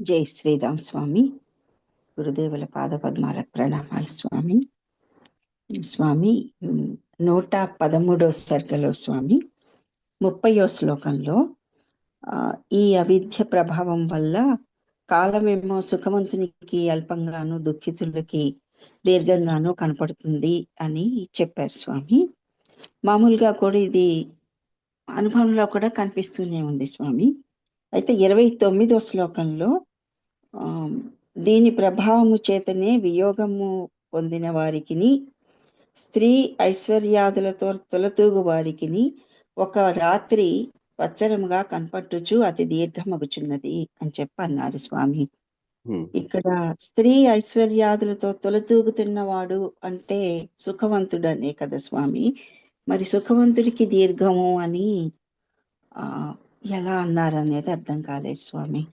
జై శ్రీరామ్ స్వామి. గురుదేవుల పాదపద్మాలకు ప్రణామాలు స్వామి. స్వామి 113వ సర్గలో స్వామి 30వ శ్లోకంలో ఈ అవిద్య ప్రభావం వల్ల కాలమేమో సుఖవంతునికి అల్పంగాను దుఃఖితులకి దీర్ఘంగాను కనపడుతుంది అని చెప్పారు స్వామి. మామూలుగా కూడా ఇది అనుభవంలో కూడా కనిపిస్తూనే ఉంది స్వామి. అయితే 29వ శ్లోకంలో దీని ప్రభావము చేతనే వియోగము పొందిన వారికిని స్త్రీ ఐశ్వర్యాదులతో తొలతూగు వారికిని ఒక రాత్రి పచ్చరముగా కనపట్టుచు అతి దీర్ఘమగుచున్నది అని చెప్పి అన్నారు స్వామి. ఇక్కడ స్త్రీ ఐశ్వర్యాదులతో తొలతూగుతున్నవాడు అంటే సుఖవంతుడనే కదా స్వామి. మరి సుఖవంతుడికి దీర్ఘము అని ఎలా అన్నారనేది అర్థం కాలేదు స్వామి.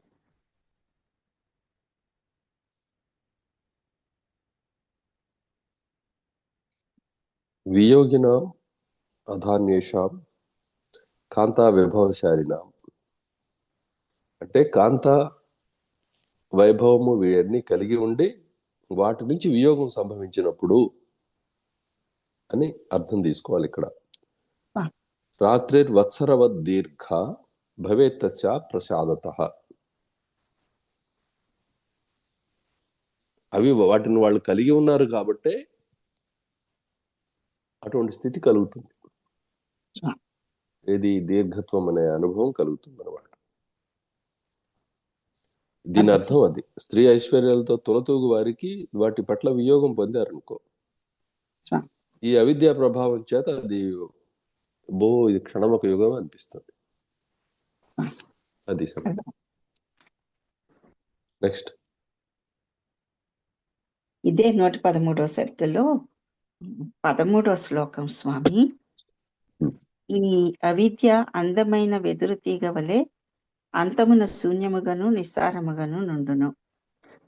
వియోగినాం అధాన్యేషాం కాంతా వైభవశాలినాం అంటే కాంత వైభవము వీరిని కలిగి ఉండి వాటి నుంచి వియోగం సంభవించినప్పుడు అని అర్థం తీసుకోవాలి. ఇక్కడ రాత్రిర్వత్సరవద్ దీర్ఘ భవేత్తస్య ప్రసాదతః. అవి వాటిని వాళ్ళు కలిగి ఉన్నారు కాబట్టే అటువంటి స్థితి కలుగుతుంది. ఇది దీర్ఘత్వం అనే అనుభవం కలుగుతుంది అన్నమాట. దీని అర్థం అది. స్త్రీ ఐశ్వర్యాలతో తొలతూగు వారికి వాటి పట్ల వియోగం పొందారనుకో, ఈ అవిద్యా ప్రభావం చేత అది ఇది క్షణమొక యుగం అనిపిస్తుంది. అది నెక్స్ట్ ఇదే 113వ సర్గలో 13వ శ్లోకం స్వామి. ఈ అవిద్య అందమైన వెదురు తీగ వలె అంతమున శూన్యముగను నిస్సారముగను నుండును.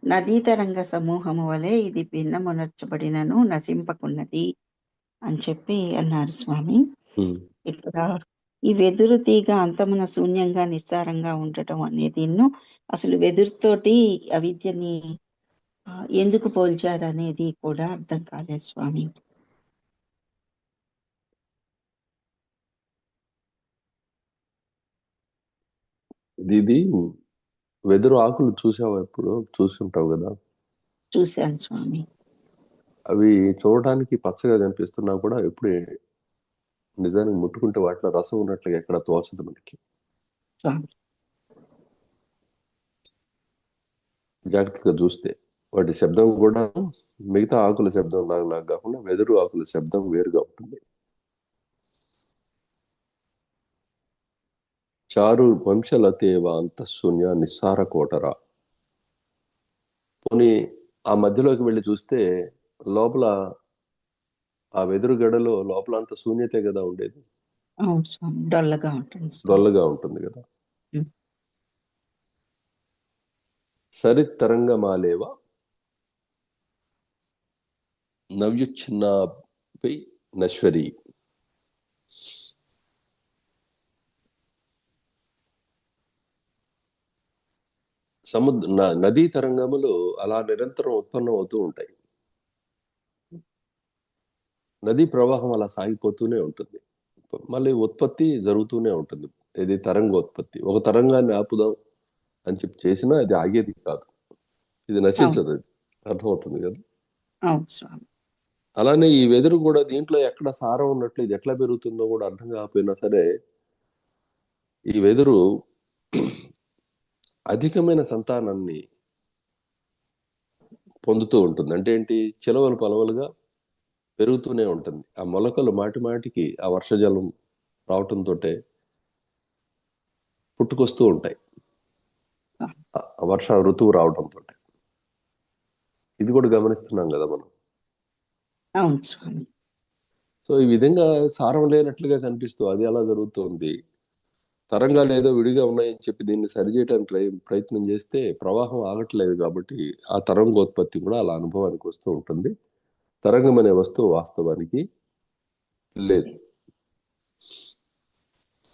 నదీతరంగ సమూహము వలె ఇది భిన్నమునర్చబడినను నశింపకున్నది అని చెప్పి అన్నారు స్వామి. ఇక్కడ ఈ వెదురు తీగ అంతమున శూన్యంగా నిస్సారంగా ఉండటం అనేది అసలు వెదురుతోటి అవిద్యని ఎందుకు పోల్చారు అనేది కూడా అర్థం కాలేదు స్వామి. ఇది వెదురు ఆకులు చూసావా? ఎప్పుడు చూస్తుంటావు కదా? చూశాను స్వామి. అవి చూడటానికి పచ్చగా కనిపిస్తున్నా కూడా ఎప్పుడు నిజానికి ముట్టుకుంటే వాటిలో రసం ఉన్నట్లుగా ఎక్కడ తోచదు మనకి. జాగ్రత్తగా చూస్తే వాటి శబ్దం కూడా మిగతా ఆకుల శబ్దం లాగా కాకుండా వెదురు ఆకుల శబ్దం వేరుగా ఉంటుంది. చారు వంశలతేవ అంతఃశూన్య నిస్సార కోటరా. పోనీ ఆ మధ్యలోకి వెళ్ళి చూస్తే లోపల ఆ వెదురు గడలో లోపల అంత శూన్యతే కదా ఉండేది. డొల్లగా ఉంటుంది కదా. సరితరంగమాలేవ నవ్యుచ్ఛిన్నాపై నశ్వరి. నదీ తరంగములు అలా నిరంతరం ఉత్పన్నం అవుతూ ఉంటాయి. నదీ ప్రవాహం అలా సాగిపోతూనే ఉంటుంది, మళ్ళీ ఉత్పత్తి జరుగుతూనే ఉంటుంది. ఇది తరంగోత్పత్తి. ఒక తరంగాన్ని ఆపుదాం అని చెప్పి చేసినా అది ఆగేది కాదు, ఇది నశించదు. అది అర్థమవుతుంది కదా. అలానే ఈ వెదురు కూడా దీంట్లో ఎక్కడ సారం ఉన్నట్లు ఇది ఎట్లా పెరుగుతుందో కూడా అర్థం కాకపోయినా సరే ఈ వెదురు అధికమైన సంతానాన్ని పొందుతూ ఉంటుంది. అంటే ఏంటి? చిలవలు పలవలుగా పెరుగుతూనే ఉంటుంది. ఆ మొలకలు మాటి మాటికి ఆ వర్షజలం రావటంతో పుట్టుకొస్తూ ఉంటాయి, వర్ష ఋతువు రావడంతో. ఇది కూడా గమనిస్తున్నాం కదా మనం. సో ఈ విధంగా సారం లేనట్లుగా కనిపిస్తూ అది అలా జరుగుతుంది. తరంగాలు ఏదో విడిగా ఉన్నాయని చెప్పి దీన్ని సరిచేయడానికి ప్రయత్నం చేస్తే ప్రవాహం ఆగట్లేదు కాబట్టి ఆ తరంగోత్పత్తి కూడా అలా అనుభవానికి వస్తూ ఉంటుంది. తరంగం అనే వస్తువు వాస్తవానికి లేదు.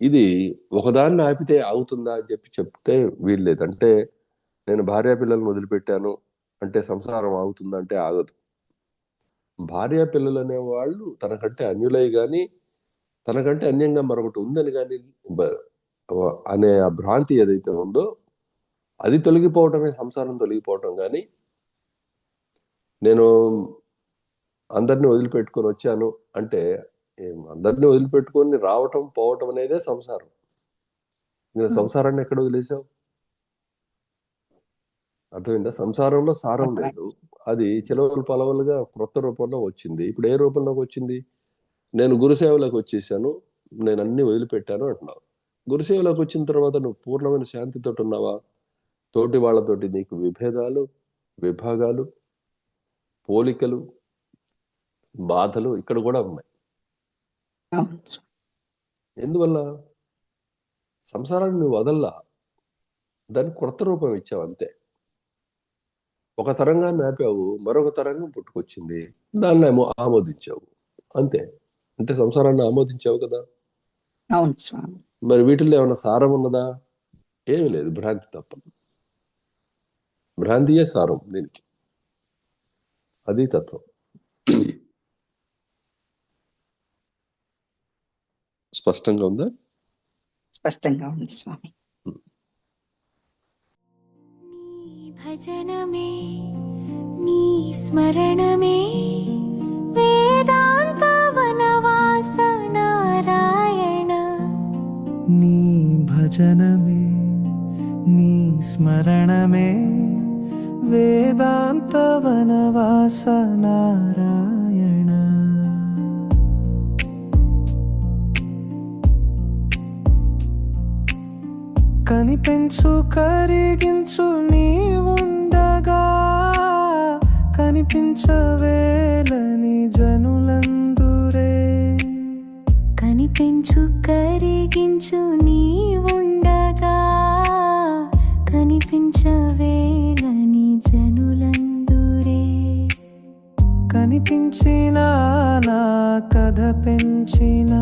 ఇది ఒకదాన్ని ఆపితే ఆగుతుందా అని చెప్తే వీల్లేదు. అంటే నేను భార్యా పిల్లలను వదిలిపెట్టాను అంటే సంసారం ఆగుతుందంటే ఆగదు. భార్యా పిల్లలు అనేవాళ్ళు తనకంటే అన్యులై గాని, తనకంటే అన్యంగా మరొకటి ఉందని కానీ అనే ఆ భ్రాంతి ఏదైతే ఉందో అది తొలగిపోవటమే సంసారం తొలగిపోవటం. కానీ నేను అందరినీ వదిలిపెట్టుకొని వచ్చాను అంటే అందరినీ వదిలిపెట్టుకొని రావటం పోవటం అనేదే సంసారం. నేను సంసారాన్ని ఎక్కడ వదిలేసావు? అర్థమైందా? సంసారంలో సారం లేదు. అది చిలవలు పలవలుగా క్రొత్త రూపంలో వచ్చింది. ఇప్పుడు ఏ రూపంలోకి వచ్చింది? నేను గురుసేవలోకి వచ్చేసాను, నేను అన్ని వదిలిపెట్టాను అంటున్నావు. గురుసేవలోకి వచ్చిన తర్వాత నువ్వు పూర్ణమైన శాంతితో ఉన్నావా? తోటి వాళ్ళతోటి నీకు విభేదాలు, విభాగాలు, పోలికలు, బాధలు ఇక్కడ కూడా ఉన్నాయి. ఎందువల్ల? సంసారాన్ని నువ్వు వదల్లా, దానికి కొత్త రూపం ఇచ్చావు అంతే. ఒక తరంగాన్ని ఆపావు, మరొక తరంగం పుట్టుకొచ్చింది, దాన్ని ఆమోదించావు అంతే. అంటే సంసారాన్ని ఆమోదించావు కదా. అవును స్వామి. మరి వీటిల్లో ఏమైనా సారం ఉన్నదా? ఏమి లేదు, భ్రాంతి తప్ప. భ్రాంతియే సారం దీనికి. అది తత్వం. స్పష్టంగా ఉందా? స్పష్టంగా ఉంది స్వామి. భజనమే నీ స్మరణమే వేదాంత వనవాస నారాయణ. నీ భజనమే నీ స్మరణమే వేదాంత వనవాస నారాయణ. కనిపించు కరిగించు నీవుండగా కనిపించవేలని జనులందురే. కనిపించు కరిగించు నీవుండగా కనిపించవేలని జనులందురే. కనిపించిన నా కథ పెంచిన